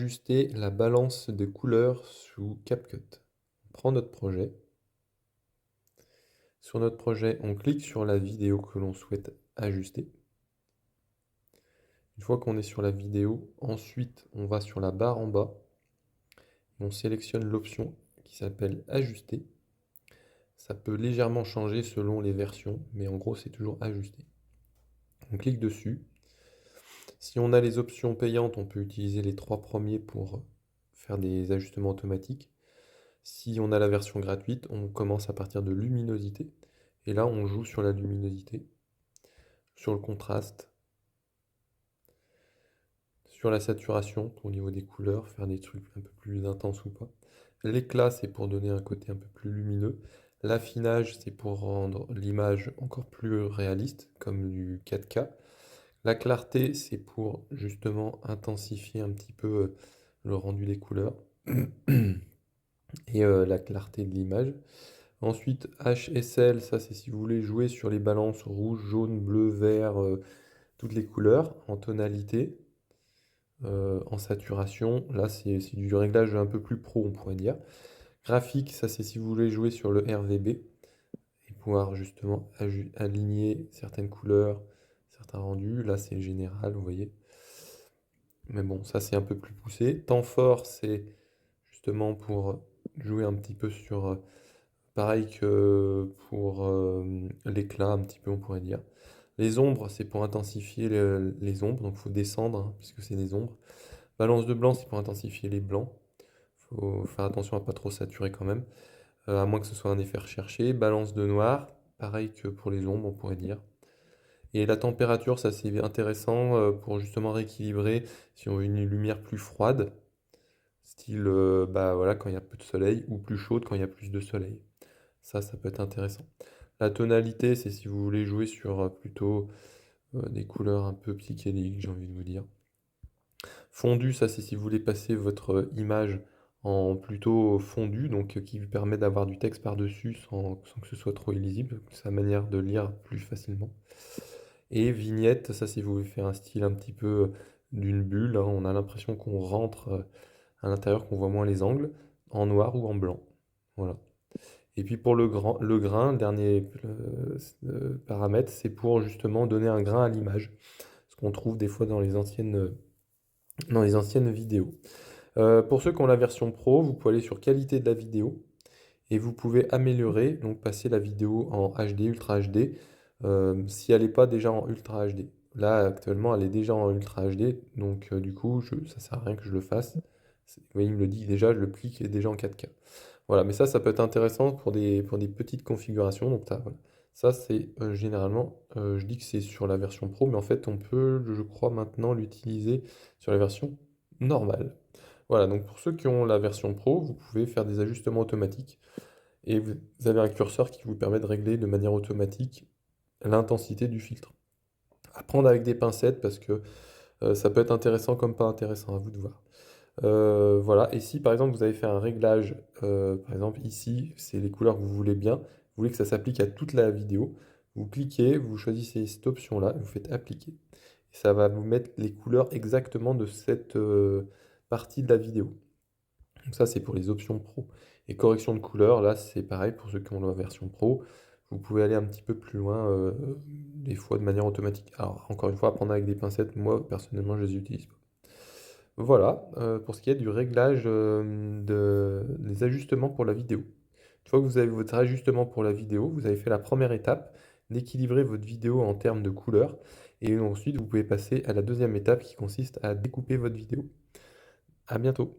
ajuster la balance de couleurs sous CapCut. On prend notre projet. Sur notre projet, on clique sur la vidéo que l'on souhaite ajuster. Une fois qu'on est sur la vidéo, ensuite on va sur la barre en bas. On sélectionne l'option qui s'appelle Ajuster. Ça peut légèrement changer selon les versions, mais en gros c'est toujours Ajuster. On clique dessus. Si on a les options payantes, on peut utiliser les 3 premiers pour faire des ajustements automatiques. Si on a la version gratuite, on commence à partir de luminosité. Et là, on joue sur la luminosité, sur le contraste, sur la saturation au niveau des couleurs, faire des trucs un peu plus intenses ou pas. L'éclat, c'est pour donner un côté un peu plus lumineux. L'affinage, c'est pour rendre l'image encore plus réaliste, comme du 4K. La clarté, c'est pour justement intensifier un petit peu le rendu des couleurs et la clarté de l'image. Ensuite, HSL, ça c'est si vous voulez jouer sur les balances rouge, jaune, bleu, vert, toutes les couleurs en tonalité, en saturation. Là, c'est du réglage un peu plus pro, on pourrait dire. Graphique, ça c'est si vous voulez jouer sur le RVB et pouvoir justement aligner certaines couleurs, certains rendus. Là, c'est général, vous voyez. Mais bon, ça c'est un peu plus poussé. Temps fort, c'est justement pour jouer un petit peu sur, pareil que pour l'éclat, un petit peu, on pourrait dire. Les ombres, c'est pour intensifier les ombres, donc il faut descendre, hein, puisque c'est des ombres. Balance de blanc, c'est pour intensifier les blancs. Il faut faire attention à pas trop saturer quand même, à moins que ce soit un effet recherché. Balance de noir, pareil que pour les ombres, on pourrait dire. Et la température, ça c'est intéressant pour justement rééquilibrer si on veut une lumière plus froide, style bah, voilà, quand il y a peu de soleil, ou plus chaude quand il y a plus de soleil. Ça peut être intéressant. La tonalité, c'est si vous voulez jouer sur plutôt des couleurs un peu psychédéliques, j'ai envie de vous dire. Fondu, ça c'est si vous voulez passer votre image en plutôt fondu, donc qui vous permet d'avoir du texte par-dessus sans que ce soit trop illisible, c'est la manière de lire plus facilement. Et vignette, ça c'est vous voulez faire un style un petit peu d'une bulle, hein, on a l'impression qu'on rentre à l'intérieur, qu'on voit moins les angles, en noir ou en blanc. Voilà. Et puis pour le grain, le dernier paramètre, c'est pour justement donner un grain à l'image, ce qu'on trouve des fois dans les anciennes vidéos. Pour ceux qui ont la version pro, vous pouvez aller sur qualité de la vidéo et vous pouvez améliorer, donc passer la vidéo en HD, Ultra HD, si elle n'est pas déjà en Ultra HD. Là, actuellement, elle est déjà en Ultra HD, donc du coup, ça sert à rien que je le fasse. Vous voyez, il me le dit déjà, le clic est déjà en 4K. Voilà, mais ça peut être intéressant pour des petites configurations. Donc, voilà. Ça, c'est généralement, je dis que c'est sur la version pro, mais en fait, on peut, je crois, maintenant l'utiliser sur la version normale. Voilà, donc pour ceux qui ont la version pro, vous pouvez faire des ajustements automatiques et vous avez un curseur qui vous permet de régler de manière automatique l'intensité du filtre. À prendre avec des pincettes parce que ça peut être intéressant comme pas intéressant, à vous de voir. Voilà, et si par exemple vous avez fait un réglage, par exemple ici, c'est les couleurs que vous voulez bien, vous voulez que ça s'applique à toute la vidéo, vous cliquez, vous choisissez cette option-là, vous faites appliquer. Et ça va vous mettre les couleurs exactement de cette partie de la vidéo. Donc ça, c'est pour les options pro. Et correction de couleurs, là, c'est pareil pour ceux qui ont la version pro. Vous pouvez aller un petit peu plus loin, des fois de manière automatique. Alors, encore une fois, à prendre avec des pincettes, moi, personnellement, je les utilise pas. Voilà, pour ce qui est du réglage des ajustements pour la vidéo. Une fois que vous avez votre ajustement pour la vidéo, vous avez fait la première étape d'équilibrer votre vidéo en termes de couleurs. Et ensuite, vous pouvez passer à la deuxième étape qui consiste à découper votre vidéo. À bientôt.